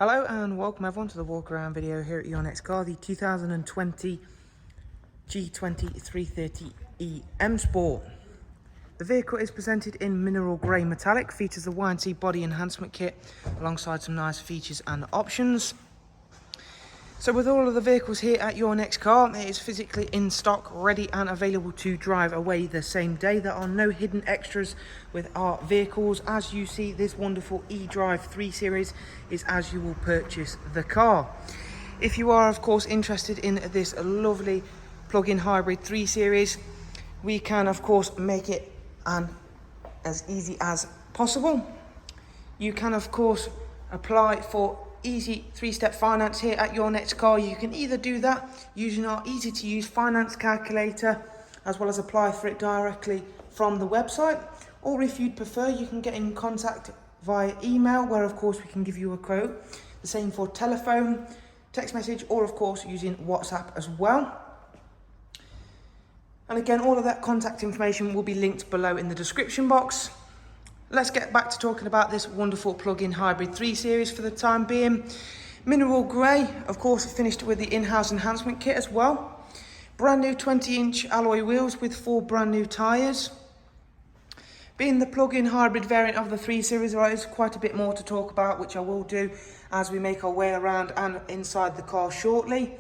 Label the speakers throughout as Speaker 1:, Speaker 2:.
Speaker 1: Hello and welcome everyone to the walk around video here at your next car, the 2020 G20 330e M Sport. The vehicle is presented in mineral grey metallic, features the Y&T body enhancement kit alongside some nice features and options. So with all of the vehicles here at your next car, it is physically in stock, ready and available to drive away the same day. There are no hidden extras with our vehicles. As you see, this wonderful eDrive 3 Series is as you will purchase the car. If you are of course interested in this lovely plug-in hybrid 3 Series, we can of course make it as easy as possible. You can of course apply for easy three-step finance here at your next car. You can either do that using our easy to use finance calculator, as well as apply for it directly from the website, or if you'd prefer, you can get in contact via email, where of course we can give you a quote. The same for telephone, text message, or of course using WhatsApp as well. And again, all of that contact information will be linked below in the description box. Let's get back to talking about this wonderful plug-in hybrid 3 Series for the time being. Mineral grey, of course, finished with the in-house enhancement kit as well. Brand new 20-inch alloy wheels with 4 brand new tyres. Being the plug-in hybrid variant of the 3 Series, there is quite a bit more to talk about, which I will do as we make our way around and inside the car shortly.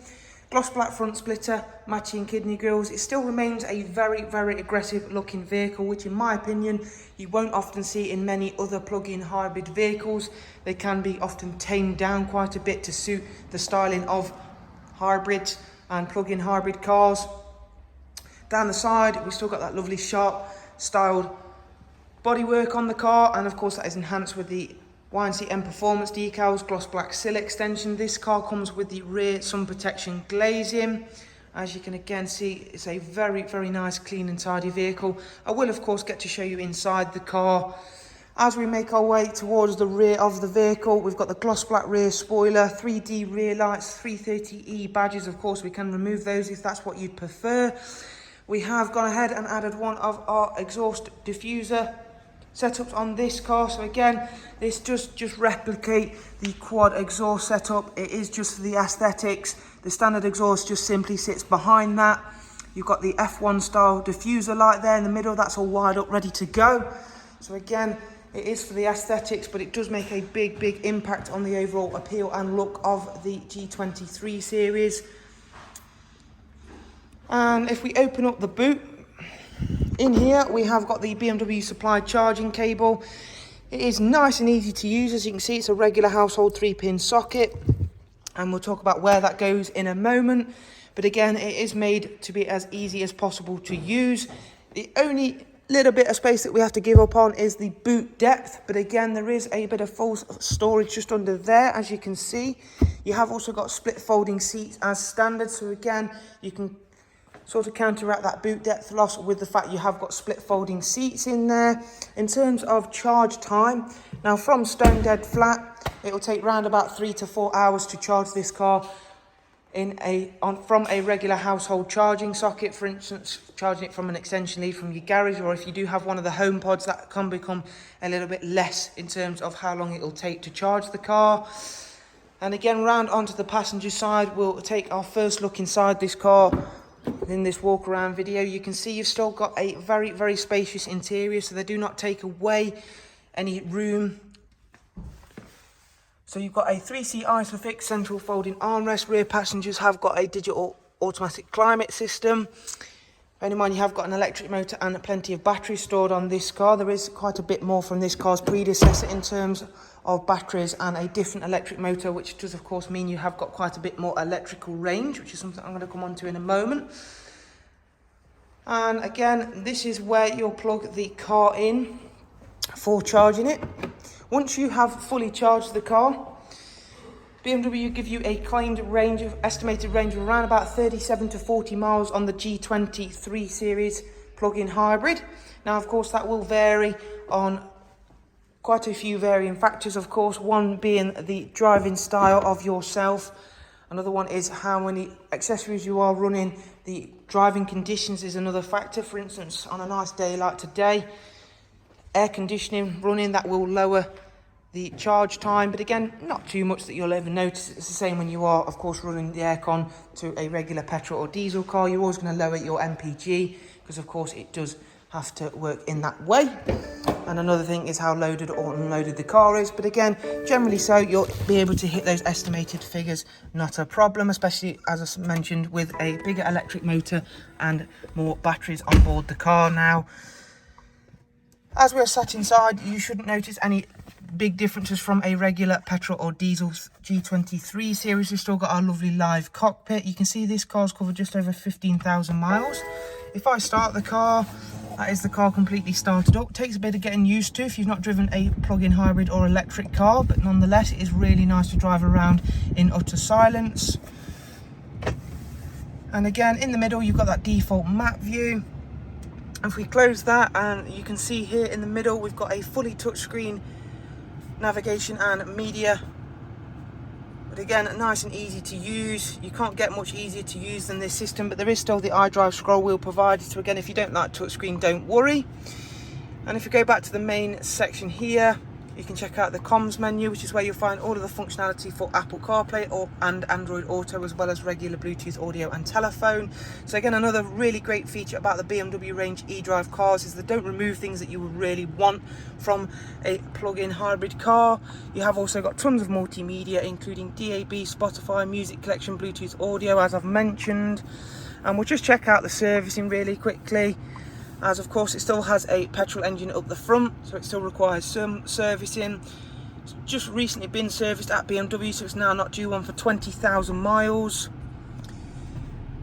Speaker 1: Gloss black front splitter, matching kidney grills. It still remains a very aggressive looking vehicle, which in my opinion you won't often see in many other plug-in hybrid vehicles. They can be often tamed down quite a bit to suit the styling of hybrids and plug-in hybrid cars. Down the side we've still got that lovely sharp styled bodywork on the car, and of course that is enhanced with the Y&T M Performance decals, gloss black sill extension. This car comes with the rear sun protection glazing. As you can again see, it's a very nice, clean and tidy vehicle. I will of course get to show you inside the car. As we make our way towards the rear of the vehicle, we've got the gloss black rear spoiler, 3D rear lights, 330e badges. Of course we can remove those if that's what you'd prefer. We have gone ahead and added one of our exhaust diffuser setups on this car. So again, this just replicate the quad exhaust setup. It is just for the aesthetics. The standard exhaust just simply sits behind that. You've got the F1 style diffuser light there in the middle. That's all wired up, ready to go. So again, it is for the aesthetics, but it does make a big impact on the overall appeal and look of the G20 3 Series. And if we open up the boot, in here we have got the BMW supplied charging cable. It is nice and easy to use. As you can see, it's a regular household 3-pin socket, and we'll talk about where that goes in a moment. But again, it is made to be as easy as possible to use. The only little bit of space that we have to give up on is the boot depth, but again there is a bit of full storage just under there. As you can see, you have also got split folding seats as standard, so again you can sort of counteract that boot depth loss with the fact you have got split folding seats in there. In terms of charge time, now from stone dead flat, it will take around about 3 to 4 hours to charge this car from a regular household charging socket. For instance, charging it from an extension lead from your garage, or if you do have one of the home pods, that can become a little bit less in terms of how long it will take to charge the car. And again, round onto the passenger side, we'll take our first look inside this car. In this walk around video, you can see you've still got a very spacious interior, so they do not take away any room. So you've got a 3-seat ISOFIX central folding armrest. Rear passengers have got a digital automatic climate system. Bear in mind you have got an electric motor and plenty of battery stored on this car. There is quite a bit more from this car's predecessor in terms of batteries and a different electric motor, which does of course mean you have got quite a bit more electrical range, which is something I'm going to come on to in a moment. And again, this is where you'll plug the car in for charging it. Once you have fully charged the car, BMW give you a claimed estimated range of around about 37 to 40 miles on the G20 3 Series plug-in hybrid. Now of course that will vary on quite a few varying factors, of course, one being the driving style of yourself. Another one is how many accessories you are running. The driving conditions is another factor. For instance, on a nice day like today, air conditioning running, that will lower the charge time, but again, not too much that you'll ever notice. It's the same when you are, of course, running the aircon to a regular petrol or diesel car. You're always going to lower your MPG because, of course, it does have to work in that way. And another thing is how loaded or unloaded the car is. But again, generally so, you'll be able to hit those estimated figures, not a problem, especially, as I mentioned, with a bigger electric motor and more batteries on board the car now. As we're sat inside, you shouldn't notice any big differences from a regular petrol or diesel G20 series. We've still got our lovely live cockpit. You can see this car's covered just over 15,000 miles. If I start the car, that is the car completely started up. It takes a bit of getting used to if you've not driven a plug-in hybrid or electric car, but nonetheless, it is really nice to drive around in utter silence. And again, in the middle, you've got that default map view. If we close that, and you can see here in the middle, we've got a fully touchscreen navigation and media. But again, nice and easy to use. You can't get much easier to use than this system, but there is still the iDrive scroll wheel provided. So again, if you don't like touchscreen, don't worry. And if you go back to the main section here, you can check out the comms menu, which is where you'll find all of the functionality for Apple CarPlay and Android Auto, as well as regular Bluetooth audio and telephone. So again, another really great feature about the BMW range eDrive cars is they don't remove things that you would really want from a plug-in hybrid car. You have also got tons of multimedia, including DAB, Spotify, music collection, Bluetooth audio, as I've mentioned. And we'll just check out the servicing really quickly, as of course it still has a petrol engine up the front, so it still requires some servicing. It's just recently been serviced at BMW, so it's now not due one for 20,000 miles.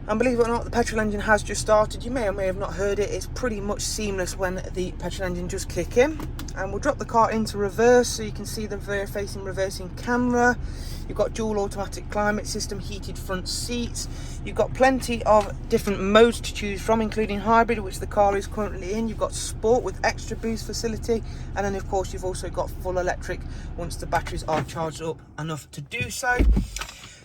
Speaker 1: And believe it or not, the petrol engine has just started. You may or may have not heard it. It's pretty much seamless when the petrol engine just kick in. And we'll drop the car into reverse so you can see the rear-facing reversing camera. You've got dual automatic climate system, heated front seats. You've got plenty of different modes to choose from, including hybrid, which the car is currently in. You've got sport with extra boost facility. And then, of course, you've also got full electric once the batteries are charged up enough to do so.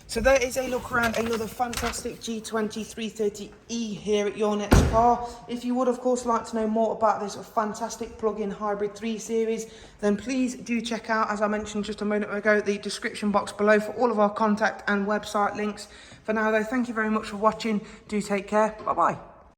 Speaker 1: So there is a look around another fantastic G20 330e here at your next car. If you would, of course, like to know more about this fantastic plug-in hybrid 3 Series, then please do check out, as I mentioned just a moment ago, the description box below for all of our contact and website links. For now, though, thank you very much for watching. Do take care. Bye-bye.